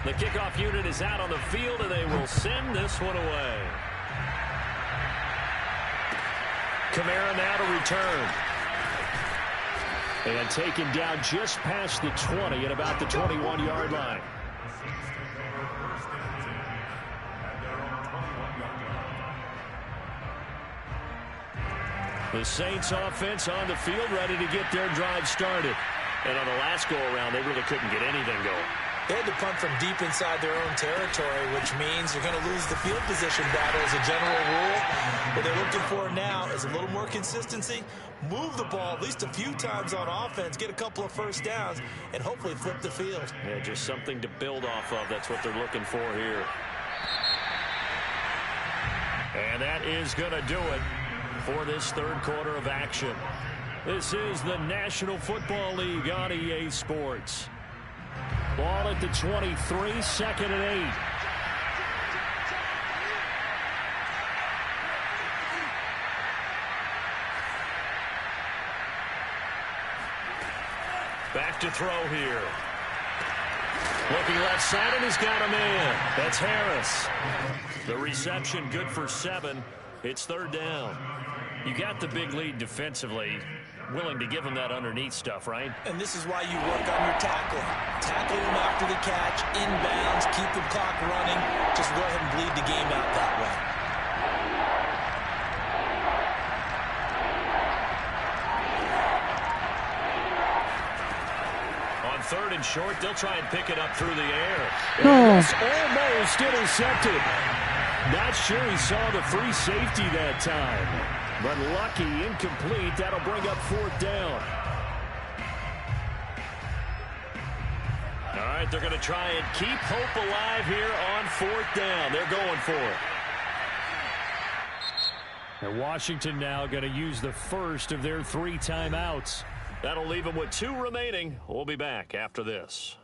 Speaker 2: The kickoff unit is out on the field, and they will send this one away. Kamara now to return.
Speaker 5: And taken down just past the 20 at about the 21-yard line. The Saints offense on the field, ready to get their drive started. And on the last go-around, they really couldn't get anything going.
Speaker 4: They had to punt from deep inside their own territory, which means you're going to lose the field position battle as a general rule. What they're looking for now is a little more consistency, move the ball at least a few times on offense, get a couple of first downs, and hopefully flip the field.
Speaker 5: Yeah, just something to build off of. That's what they're looking for here. And that is going to do it for this third quarter of action. This is the National Football League on EA Sports. Ball at the 23, second and 8. Back to throw here. Looking left side, and he's got a man. That's Harris. The reception good for 7. It's third down. You got the big lead defensively. Willing to give them that underneath stuff, right?
Speaker 4: And this is why you work on your tackling. Tackle them after the catch, inbounds, keep the clock running. Just go ahead and bleed the game out that way.
Speaker 5: On third and short, they'll try and pick it up through the air. And it's almost intercepted. Not sure he saw the free safety that time. But lucky, incomplete. That'll bring up fourth down. All right, they're going to try and keep hope alive here on fourth down. They're going for it. And Washington now going to use the first of their 3 timeouts. That'll leave them with 2 remaining. We'll be back after this.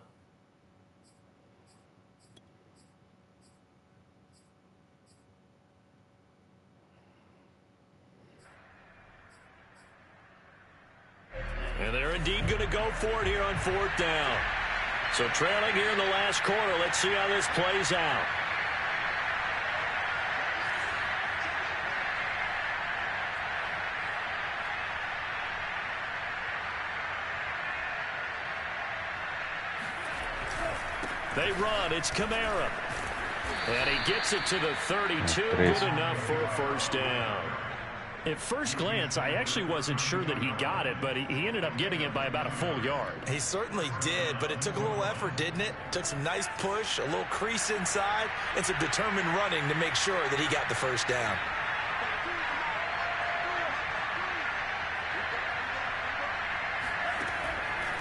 Speaker 5: And they're indeed going to go for it here on fourth down. So trailing here in the last quarter. Let's see how this plays out. They run. It's Kamara. And he gets it to the 32. Good enough for a first down. At first glance, I actually wasn't sure that he got it, but he ended up getting it by about a full yard.
Speaker 4: He certainly did, but it took a little effort, didn't it? Took some nice push, a little crease inside, and some determined running to make sure that he got the first down.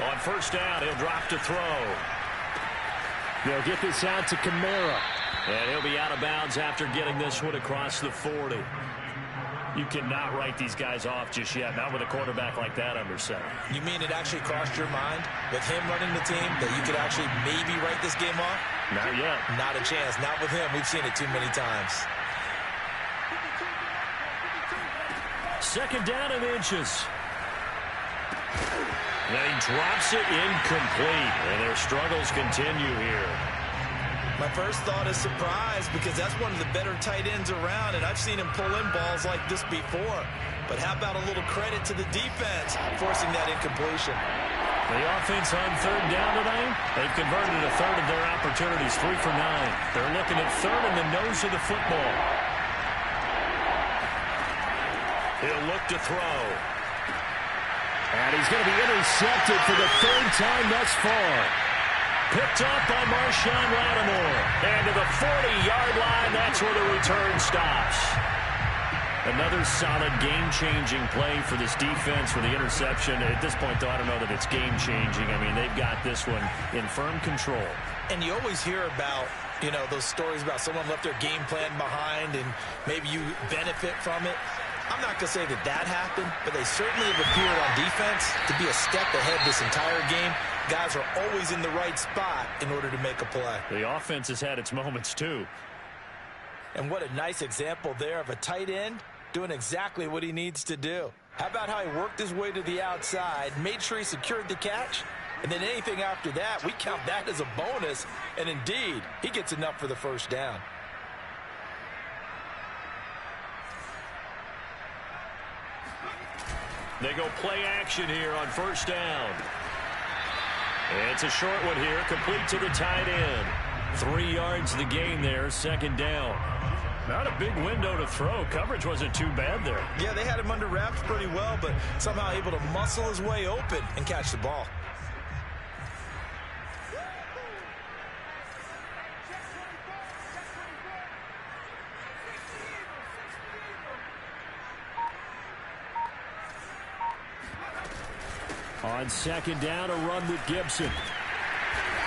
Speaker 5: On first down, he'll drop to throw. They'll get this out to Kamara. And he'll be out of bounds after getting this one across the 40. You cannot write these guys off just yet, not with a quarterback like that under center.
Speaker 4: You mean it actually crossed your mind with him running the team that you could actually maybe write this game off?
Speaker 5: Not yet.
Speaker 4: Not a chance. Not with him. We've seen it too many times.
Speaker 5: Second down and inches. And he drops it incomplete, and their struggles continue here.
Speaker 4: My first thought is surprise because that's one of the better tight ends around, and I've seen him pull in balls like this before. But how about a little credit to the defense forcing that incompletion?
Speaker 5: The offense on third down tonight, they've converted a third of their opportunities, 3 for 9. They're looking at third in the nose of the football. He'll look to throw. And he's going to be intercepted for the 3rd time thus far. Picked up by Marshawn Lattimore. And to the 40-yard line, that's where the return stops. Another solid game-changing play for this defense for the interception. At this point, though, I don't know that it's game-changing. I mean, they've got this one in firm control.
Speaker 4: And you always hear about, you know, those stories about someone left their game plan behind and maybe you benefit from it. I'm not going to say that that happened, but they certainly have appeared on defense to be a step ahead this entire game. Guys are always in the right spot in order to make a play.
Speaker 5: The offense has had its moments, too.
Speaker 4: And what a nice example there of a tight end doing exactly what he needs to do. How about how he worked his way to the outside, made sure he secured the catch, and then anything after that, we count that as a bonus. And indeed, he gets enough for the first down.
Speaker 2: They go play action here on first down. It's a short one here, complete to the tight end. 3 yards the gain there, second down. Not a big window to throw. Coverage wasn't too bad there.
Speaker 4: Yeah, they had him under wraps pretty well, but somehow able to muscle his way open and catch the ball.
Speaker 5: On second down, a run with Gibson.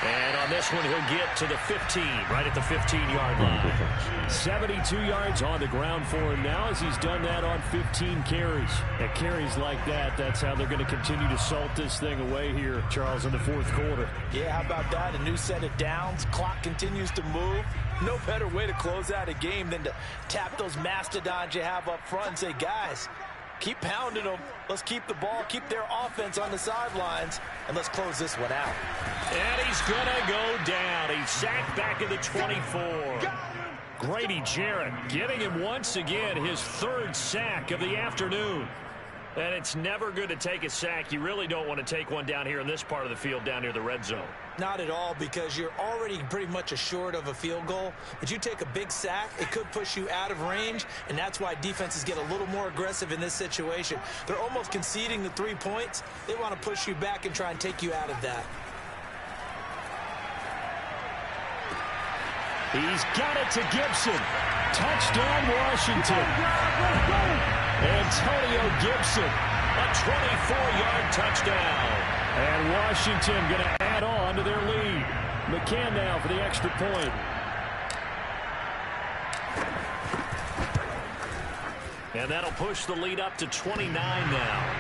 Speaker 2: And on this one, he'll get to the 15, right at the 15-yard line.
Speaker 5: 72 yards on the ground for him now as he's done that on 15 carries. And carries like that, that's how they're going to continue to salt this thing away here, Charles, in the fourth quarter.
Speaker 4: Yeah, how about that? A new set of downs. Clock continues to move. No better way to close out a game than to tap those mastodons you have up front and say, guys, keep pounding them. Let's keep the ball, keep their offense on the sidelines, and let's close this one out.
Speaker 2: And he's going to go down. He's sacked back at the 24.
Speaker 5: Grady Jarrett getting him once again, his third sack of the afternoon.
Speaker 2: And it's never good to take a sack. You really don't want to take one down here in this part of the field, down near the red zone.
Speaker 4: Not at all, because you're already pretty much assured of a field goal. But you take a big sack, it could push you out of range, and that's why defenses get a little more aggressive in this situation. They're almost conceding the 3 points. They want to push you back and try and take you out of that.
Speaker 5: He's got it to Gibson. Touchdown, Washington. Antonio Gibson,
Speaker 2: a 24-yard touchdown.
Speaker 5: And Washington going to add on to their lead. McCann now for the extra point.
Speaker 2: And that'll push the lead up to 29 now.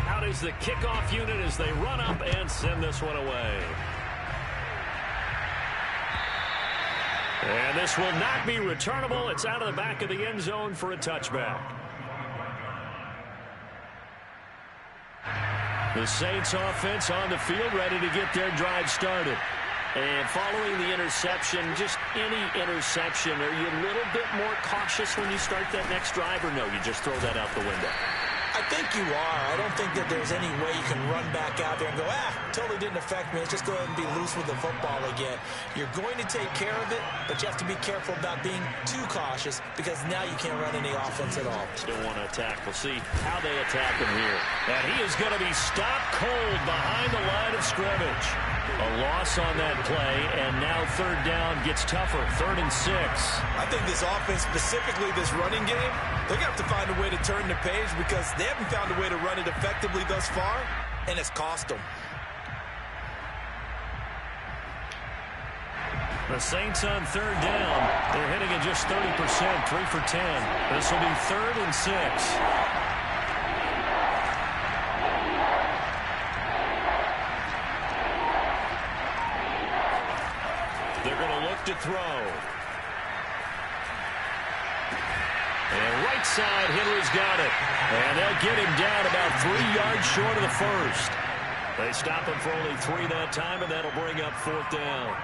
Speaker 2: Out is the kickoff unit as they run up and send this one away. And this will not be returnable. It's out of the back of the end zone for a touchback. The Saints offense on the field ready to get their drive started. And following the interception, just any interception, are you a little bit more cautious when you start that next drive, or no, you just throw that out the window?
Speaker 4: I think you are. I don't think that there's any way you can run back out there and go, totally didn't affect me. Let's just go ahead and be loose with the football again. You're going to take care of it, but you have to be careful about being too cautious because now you can't run any offense at all.
Speaker 2: Still want to attack. We'll see how they attack him here. And he is going to be stopped cold behind the line of scrimmage. A loss on that play, and now third down gets tougher. 3rd and 6.
Speaker 4: I think this offense, specifically this running game, they're going to have to find a way to turn the page because they haven't found a way to run it effectively thus far, and it's cost them.
Speaker 2: The Saints on third down. They're hitting at just 30%, 3 for 10. This will be 3rd and 6. They're going to look to throw. And right side, Henry's got it. And they'll get him down about 3 yards short of the first. They stop him for only 3 that time, and that'll bring up 4th down.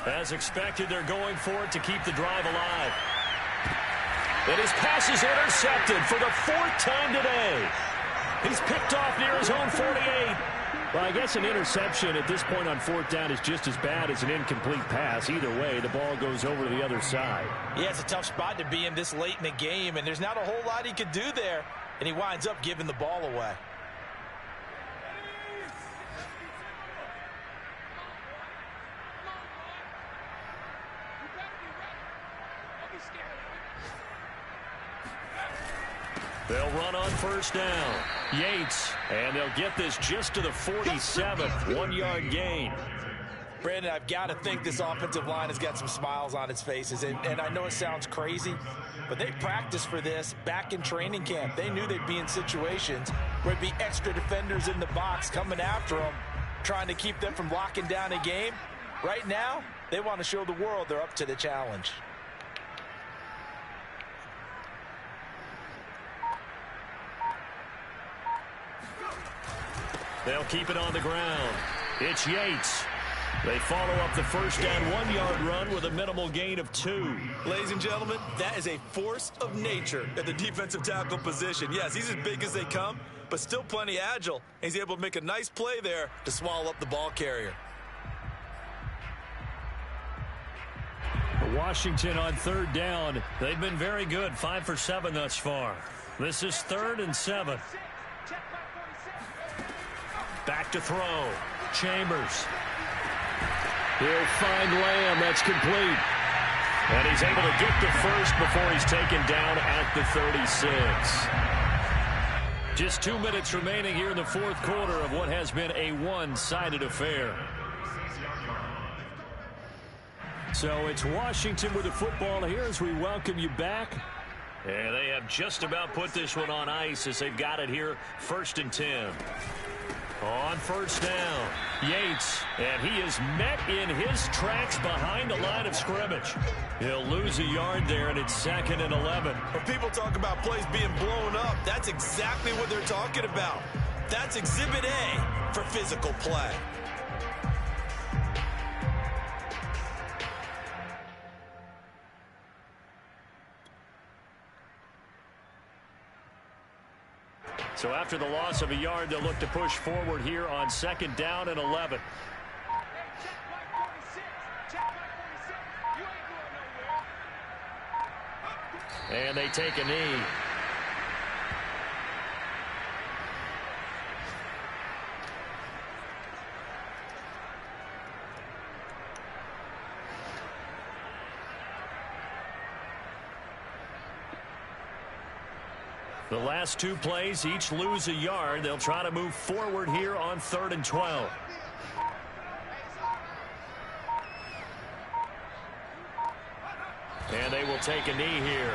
Speaker 2: As expected, they're going for it to keep the drive alive. And his pass is intercepted for the 4th time today. He's picked off near his own 48.
Speaker 5: Well, I guess an interception at this point on 4th down is just as bad as an incomplete pass. Either way, the ball goes over to the other side.
Speaker 4: Yeah, it's a tough spot to be in this late in the game, and there's not a whole lot he could do there. And he winds up giving the ball away.
Speaker 2: They'll run on first down. Yates, and they'll get this just to the 47th, 1-yard gain.
Speaker 4: Brandon, I've got to think this offensive line has got some smiles on its faces. And I know it sounds crazy, but they practiced for this back in training camp. They knew they'd be in situations where it'd be extra defenders in the box coming after them. trying to keep them from locking down a game. Right now, they want to show the world they're up to the challenge.
Speaker 5: They'll keep it on the ground. It's Yates. They follow up the first down 1-yard run with a minimal gain of 2.
Speaker 4: Ladies and gentlemen, that is a force of nature at the defensive tackle position. Yes, he's as big as they come, but still plenty agile. He's able to make a nice play there to swallow up the ball carrier.
Speaker 5: Washington on third down. They've been very good, 5 for 7 thus far. This is 3rd and 7. Back to throw. Chambers. He'll find Lamb. That's complete. And he's able to get to first before he's taken down at the 36. Just 2 minutes remaining here in the fourth quarter of what has been a one-sided affair. So it's Washington with the football here as we welcome you back. And they have just about put this one on ice as they've got it here, 1st and 10. On first down, Yates, and he is met in his tracks behind the line of scrimmage. He'll lose a yard there, and it's 2nd and 11.
Speaker 4: When people talk about plays being blown up, that's exactly what they're talking about. That's Exhibit A for physical play.
Speaker 5: So after the loss of a yard, they'll look to push forward here on 2nd down and 11. And they take a knee. The last 2 plays, each lose a yard. They'll try to move forward here on 3rd and 12. And they will take a knee here.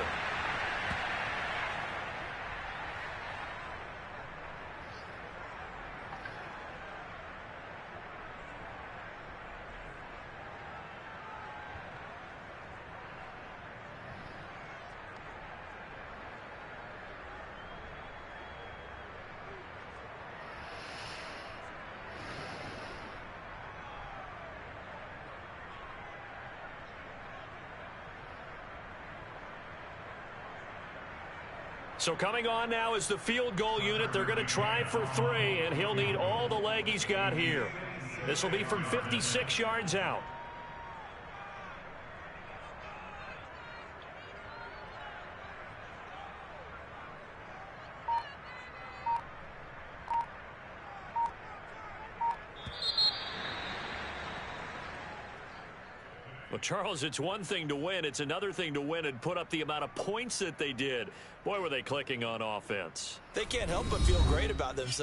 Speaker 5: So coming on now is the field goal unit. They're going to try for 3, and he'll need all the leg he's got here. This will be from 56 yards out. Well, Charles, it's one thing to win. It's another thing to win and put up the amount of points that they did. Boy, were they clicking on offense.
Speaker 4: They can't help but feel great about themselves.